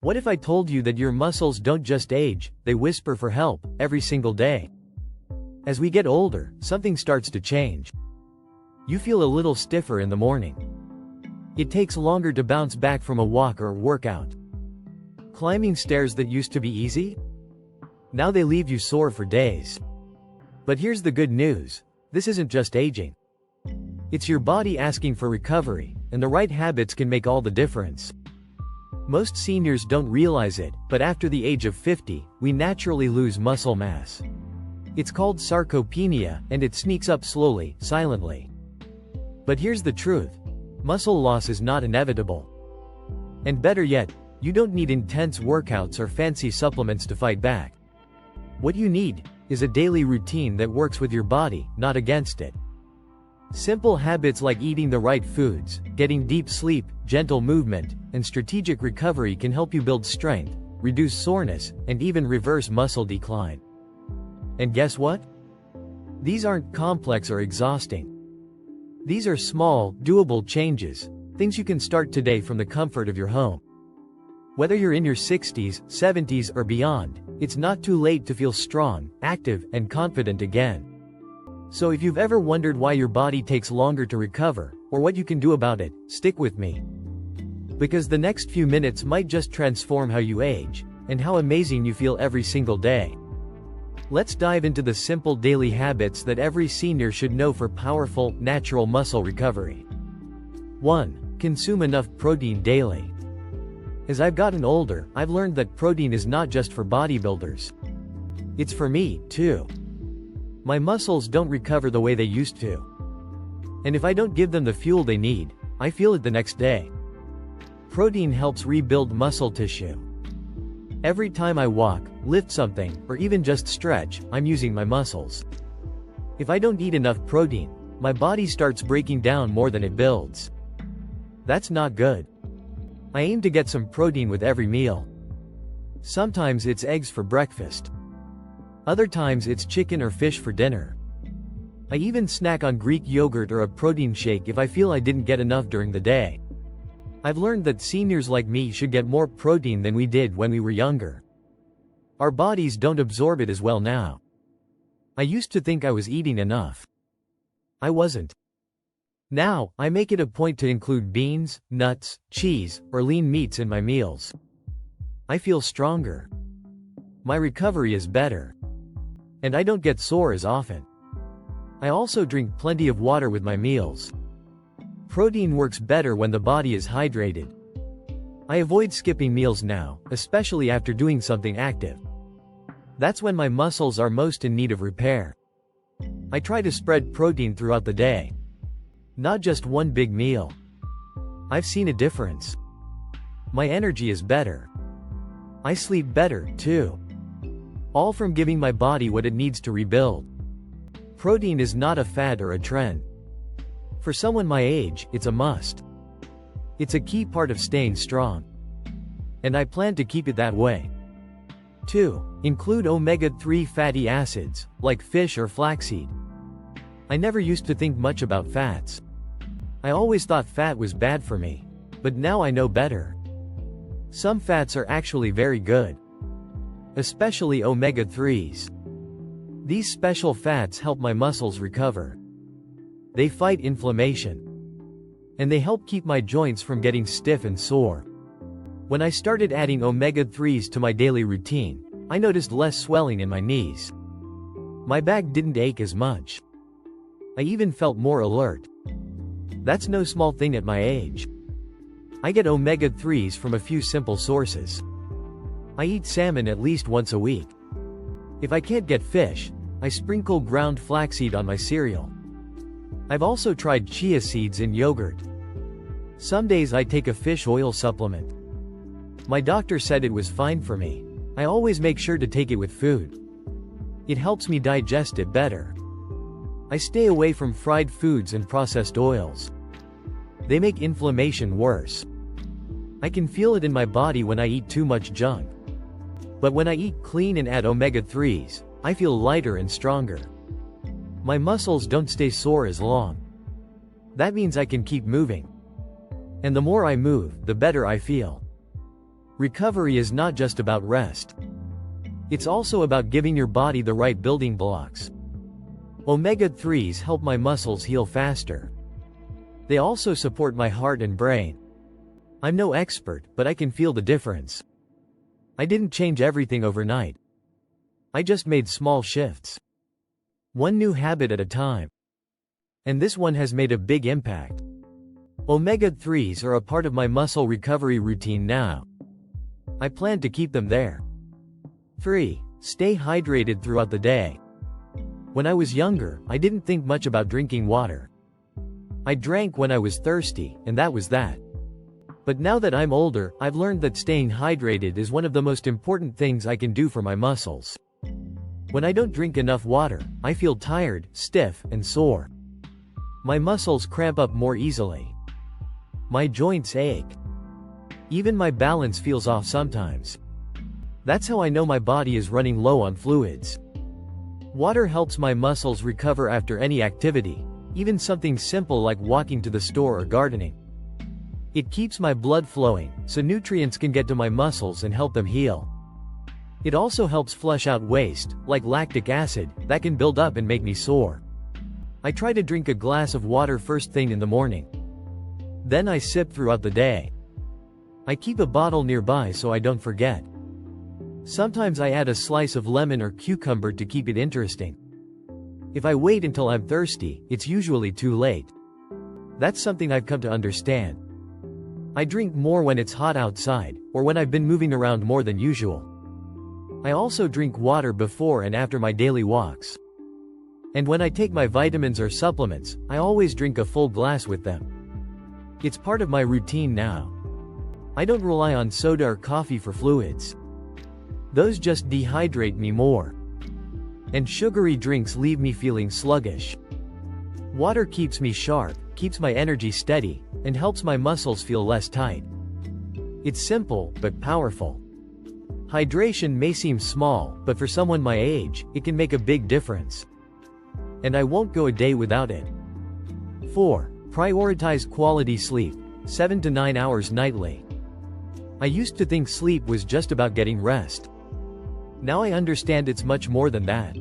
What if I told you that your muscles don't just age, they whisper for help, every single day? As we get older, something starts to change. You feel a little stiffer in the morning. It takes longer to bounce back from a walk or workout. Climbing stairs that used to be easy? Now they leave you sore for days. But here's the good news. This isn't just aging. It's your body asking for recovery, and the right habits can make all the difference. Most seniors don't realize it, but after the age of 50, we naturally lose muscle mass. It's called sarcopenia, and it sneaks up slowly, silently. But here's the truth. Muscle loss is not inevitable. And better yet, you don't need intense workouts or fancy supplements to fight back. What you need is a daily routine that works with your body, not against it. Simple habits like eating the right foods, getting deep sleep, gentle movement, and strategic recovery can help you build strength, reduce soreness, and even reverse muscle decline. And guess what? These aren't complex or exhausting. These are small, doable changes, things you can start today from the comfort of your home. Whether you're in your 60s, 70s, or beyond, it's not too late to feel strong, active, and confident again. So if you've ever wondered why your body takes longer to recover, or what you can do about it, stick with me. Because the next few minutes might just transform how you age, and how amazing you feel every single day. Let's dive into the simple daily habits that every senior should know for powerful, natural muscle recovery. 1. Consume enough protein daily. As I've gotten older, I've learned that protein is not just for bodybuilders. It's for me, too. My muscles don't recover the way they used to. And if I don't give them the fuel they need, I feel it the next day. Protein helps rebuild muscle tissue. Every time I walk, lift something, or even just stretch, I'm using my muscles. If I don't eat enough protein, my body starts breaking down more than it builds. That's not good. I aim to get some protein with every meal. Sometimes it's eggs for breakfast. Other times it's chicken or fish for dinner. I even snack on Greek yogurt or a protein shake if I feel I didn't get enough during the day. I've learned that seniors like me should get more protein than we did when we were younger. Our bodies don't absorb it as well now. I used to think I was eating enough. I wasn't. Now, I make it a point to include beans, nuts, cheese, or lean meats in my meals. I feel stronger. My recovery is better. And I don't get sore as often. I also drink plenty of water with my meals. Protein works better when the body is hydrated. I avoid skipping meals now, especially after doing something active. That's when my muscles are most in need of repair. I try to spread protein throughout the day. Not just one big meal. I've seen a difference. My energy is better. I sleep better, too. All from giving my body what it needs to rebuild. Protein is not a fad or a trend. For someone my age, it's a must. It's a key part of staying strong. And I plan to keep it that way. 2. Include omega-3 fatty acids, like fish or flaxseed. I never used to think much about fats. I always thought fat was bad for me. But now I know better. Some fats are actually very good. Especially omega-3s. These special fats help my muscles recover. They fight inflammation. And they help keep my joints from getting stiff and sore. When I started adding omega-3s to my daily routine, I noticed less swelling in my knees. My back didn't ache as much. I even felt more alert. That's no small thing at my age. I get omega-3s from a few simple sources. I eat salmon at least once a week. If I can't get fish, I sprinkle ground flaxseed on my cereal. I've also tried chia seeds in yogurt. Some days I take a fish oil supplement. My doctor said it was fine for me. I always make sure to take it with food. It helps me digest it better. I stay away from fried foods and processed oils. They make inflammation worse. I can feel it in my body when I eat too much junk. But when I eat clean and add omega-3s, I feel lighter and stronger. My muscles don't stay sore as long. That means I can keep moving. And the more I move, the better I feel. Recovery is not just about rest. It's also about giving your body the right building blocks. Omega-3s help my muscles heal faster. They also support my heart and brain. I'm no expert, but I can feel the difference. I didn't change everything overnight. I just made small shifts. One new habit at a time. And this one has made a big impact. Omega-3s are a part of my muscle recovery routine now. I plan to keep them there. 3. Stay hydrated throughout the day. When I was younger, I didn't think much about drinking water. I drank when I was thirsty, and that was that. But now that I'm older, I've learned that staying hydrated is one of the most important things I can do for my muscles. When I don't drink enough water, I feel tired, stiff, and sore. My muscles cramp up more easily. My joints ache. Even my balance feels off sometimes. That's how I know my body is running low on fluids. Water helps my muscles recover after any activity, even something simple like walking to the store or gardening. It keeps my blood flowing, so nutrients can get to my muscles and help them heal. It also helps flush out waste, like lactic acid, that can build up and make me sore. I try to drink a glass of water first thing in the morning. Then I sip throughout the day. I keep a bottle nearby so I don't forget. Sometimes I add a slice of lemon or cucumber to keep it interesting. If I wait until I'm thirsty, it's usually too late. That's something I've come to understand. I drink more when it's hot outside, or when I've been moving around more than usual. I also drink water before and after my daily walks. And when I take my vitamins or supplements, I always drink a full glass with them. It's part of my routine now. I don't rely on soda or coffee for fluids. Those just dehydrate me more. And sugary drinks leave me feeling sluggish. Water keeps me sharp, keeps my energy steady, and helps my muscles feel less tight. It's simple, but powerful. Hydration may seem small, but for someone my age, it can make a big difference. And I won't go a day without it. 4. Prioritize quality sleep, 7 to 9 hours nightly. I used to think sleep was just about getting rest. Now I understand it's much more than that.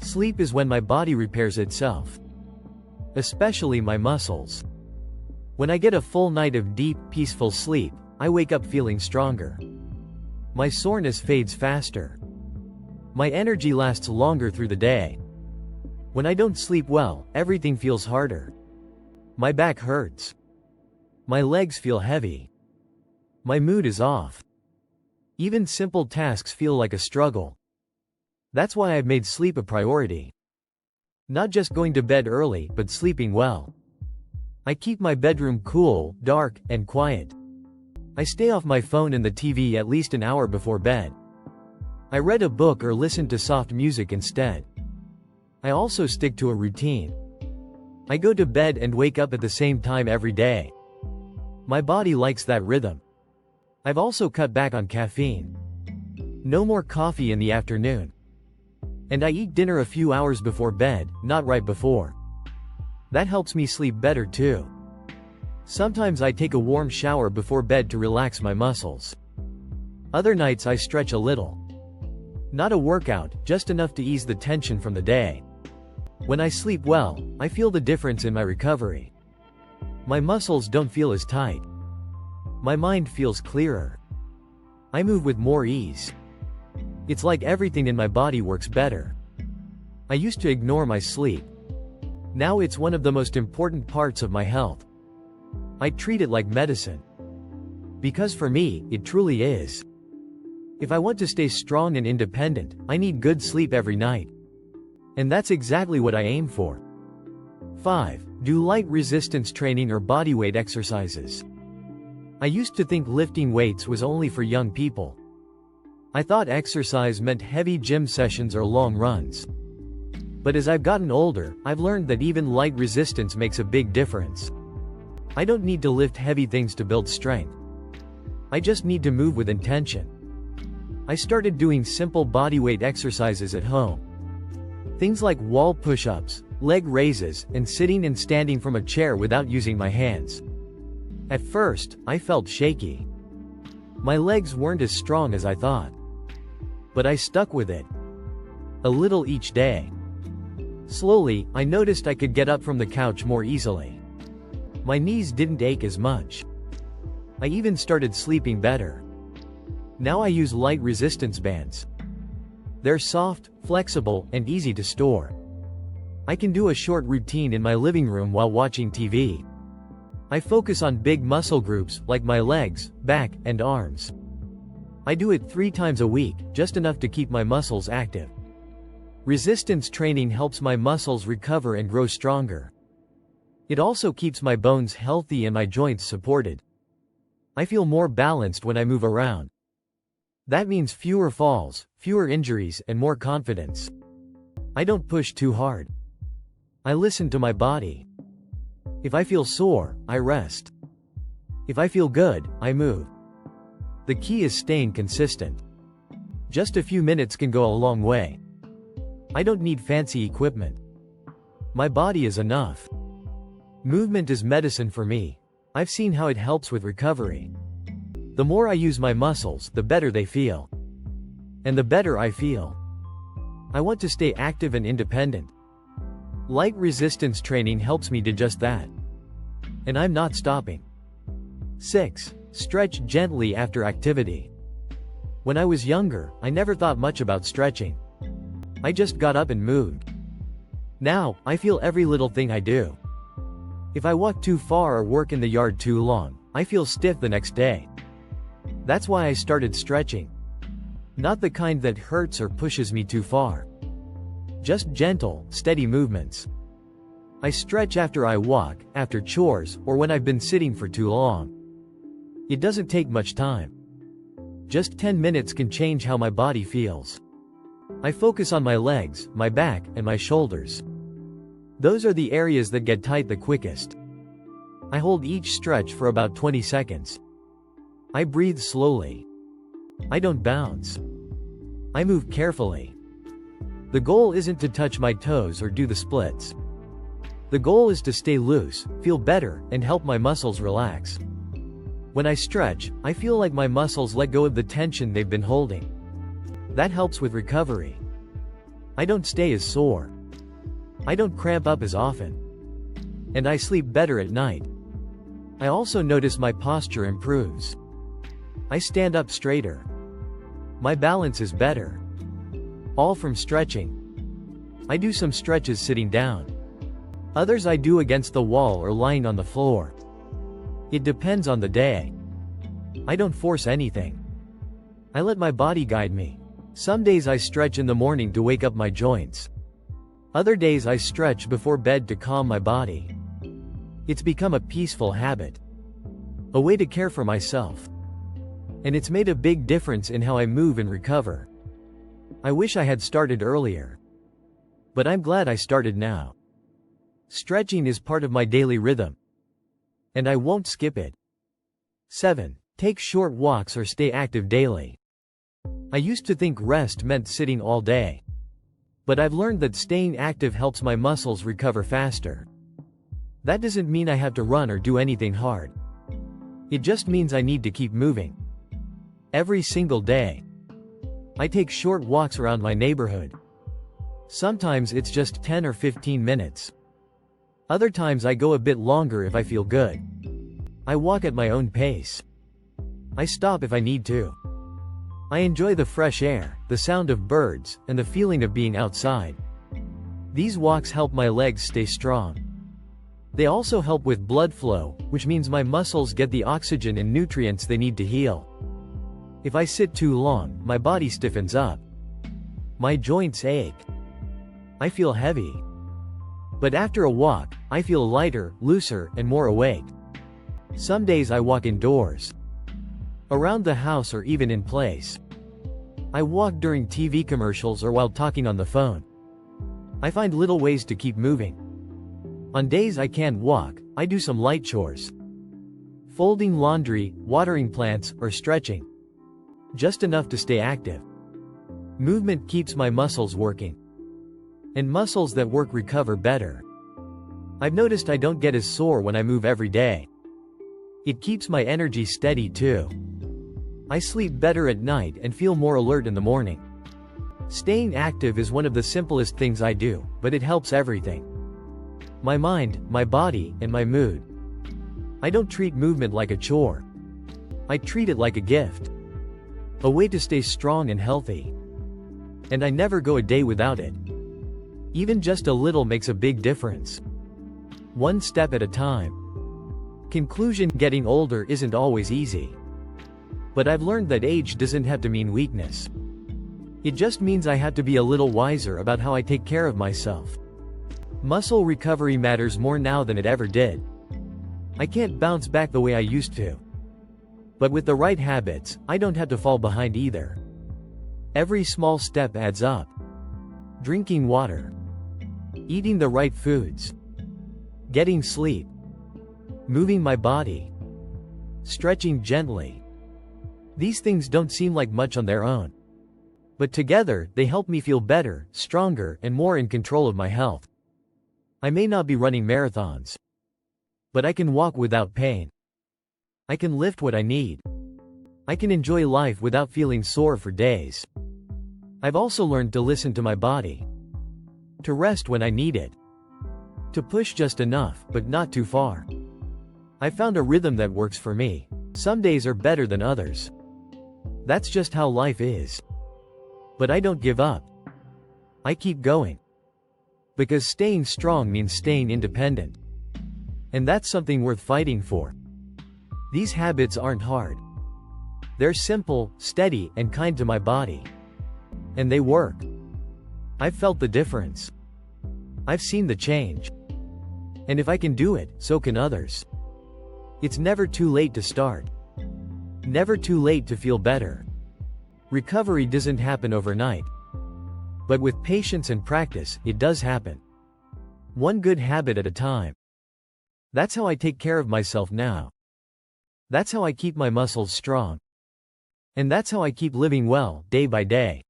Sleep is when my body repairs itself. Especially my muscles. When I get a full night of deep, peaceful sleep, I wake up feeling stronger. My soreness fades faster. My energy lasts longer through the day. When I don't sleep well, everything feels harder. My back hurts. My legs feel heavy. My mood is off. Even simple tasks feel like a struggle. That's why I've made sleep a priority. Not just going to bed early, but sleeping well. I keep my bedroom cool, dark, and quiet. I stay off my phone and the TV at least an hour before bed. I read a book or listened to soft music instead. I also stick to a routine. I go to bed and wake up at the same time every day. My body likes that rhythm. I've also cut back on caffeine. No more coffee in the afternoon. And I eat dinner a few hours before bed, not right before. That helps me sleep better too. Sometimes I take a warm shower before bed to relax my muscles. Other nights I stretch a little. Not a workout, just enough to ease the tension from the day. When I sleep well, I feel the difference in my recovery. My muscles don't feel as tight. My mind feels clearer. I move with more ease. It's like everything in my body works better. I used to ignore my sleep. Now it's one of the most important parts of my health. I treat it like medicine. Because for me, it truly is. If I want to stay strong and independent, I need good sleep every night. And that's exactly what I aim for. 5. Do light resistance training or bodyweight exercises. I used to think lifting weights was only for young people. I thought exercise meant heavy gym sessions or long runs. But as I've gotten older, I've learned that even light resistance makes a big difference. I don't need to lift heavy things to build strength. I just need to move with intention. I started doing simple bodyweight exercises at home. Things like wall push-ups, leg raises, and sitting and standing from a chair without using my hands. At first, I felt shaky. My legs weren't as strong as I thought. But I stuck with it. A little each day. Slowly, I noticed I could get up from the couch more easily. My knees didn't ache as much. I even started sleeping better. Now I use light resistance bands. They're soft, flexible, and easy to store. I can do a short routine in my living room while watching TV. I focus on big muscle groups like my legs, back, and arms. I do it 3 times a week, just enough to keep my muscles active. Resistance training helps my muscles recover and grow stronger. It also keeps my bones healthy and my joints supported. I feel more balanced when I move around. That means fewer falls, fewer injuries, and more confidence. I don't push too hard. I listen to my body. If I feel sore, I rest. If I feel good, I move. The key is staying consistent. Just a few minutes can go a long way. I don't need fancy equipment. My body is enough. Movement is medicine for me. I've seen how it helps with recovery. The more I use my muscles, the better they feel. And the better I feel. I want to stay active and independent. Light resistance training helps me do just that. And I'm not stopping. 6. Stretch gently after activity. When I was younger, I never thought much about stretching. I just got up and moved. Now, I feel every little thing I do. If I walk too far or work in the yard too long, I feel stiff the next day. That's why I started stretching. Not the kind that hurts or pushes me too far. Just gentle, steady movements. I stretch after I walk, after chores, or when I've been sitting for too long. It doesn't take much time. Just 10 minutes can change how my body feels. I focus on my legs, my back, and my shoulders. Those are the areas that get tight the quickest. I hold each stretch for about 20 seconds. I breathe slowly. I don't bounce. I move carefully. The goal isn't to touch my toes or do the splits. The goal is to stay loose, feel better, and help my muscles relax. When I stretch, I feel like my muscles let go of the tension they've been holding. That helps with recovery. I don't stay as sore. I don't cramp up as often. And I sleep better at night. I also notice my posture improves. I stand up straighter. My balance is better. All from stretching. I do some stretches sitting down. Others I do against the wall or lying on the floor. It depends on the day. I don't force anything. I let my body guide me. Some days I stretch in the morning to wake up my joints. Other days I stretch before bed to calm my body. It's become a peaceful habit. A way to care for myself. And it's made a big difference in how I move and recover. I wish I had started earlier. But I'm glad I started now. Stretching is part of my daily rhythm. And I won't skip it. 7. Take short walks or stay active daily. I used to think rest meant sitting all day. But I've learned that staying active helps my muscles recover faster. That doesn't mean I have to run or do anything hard. It just means I need to keep moving. Every single day. I take short walks around my neighborhood. Sometimes it's just 10 or 15 minutes. Other times I go a bit longer if I feel good. I walk at my own pace. I stop if I need to. I enjoy the fresh air, the sound of birds, and the feeling of being outside. These walks help my legs stay strong. They also help with blood flow, which means my muscles get the oxygen and nutrients they need to heal. If I sit too long, my body stiffens up. My joints ache. I feel heavy. But after a walk, I feel lighter, looser, and more awake. Some days I walk indoors. Around the house or even in place. I walk during TV commercials or while talking on the phone. I find little ways to keep moving. On days I can't walk, I do some light chores. Folding laundry, watering plants, or stretching. Just enough to stay active. Movement keeps my muscles working. And muscles that work recover better. I've noticed I don't get as sore when I move every day. It keeps my energy steady too. I sleep better at night and feel more alert in the morning. Staying active is one of the simplest things I do, but it helps everything. My mind, my body, and my mood. I don't treat movement like a chore. I treat it like a gift. A way to stay strong and healthy. And I never go a day without it. Even just a little makes a big difference. One step at a time. Conclusion: getting older isn't always easy. But I've learned that age doesn't have to mean weakness. It just means I have to be a little wiser about how I take care of myself. Muscle recovery matters more now than it ever did. I can't bounce back the way I used to. But with the right habits, I don't have to fall behind either. Every small step adds up. Drinking water. Eating the right foods. Getting sleep. Moving my body. Stretching gently. These things don't seem like much on their own. But together, they help me feel better, stronger, and more in control of my health. I may not be running marathons. But I can walk without pain. I can lift what I need. I can enjoy life without feeling sore for days. I've also learned to listen to my body. To rest when I need it. To push just enough, but not too far. I found a rhythm that works for me. Some days are better than others. That's just how life is. But I don't give up. I keep going. Because staying strong means staying independent. And that's something worth fighting for. These habits aren't hard. They're simple, steady, and kind to my body. And they work. I've felt the difference. I've seen the change. And if I can do it, so can others. It's never too late to start. Never too late to feel better. Recovery doesn't happen overnight. But with patience and practice, it does happen. One good habit at a time. That's how I take care of myself now. That's how I keep my muscles strong. And that's how I keep living well, day by day.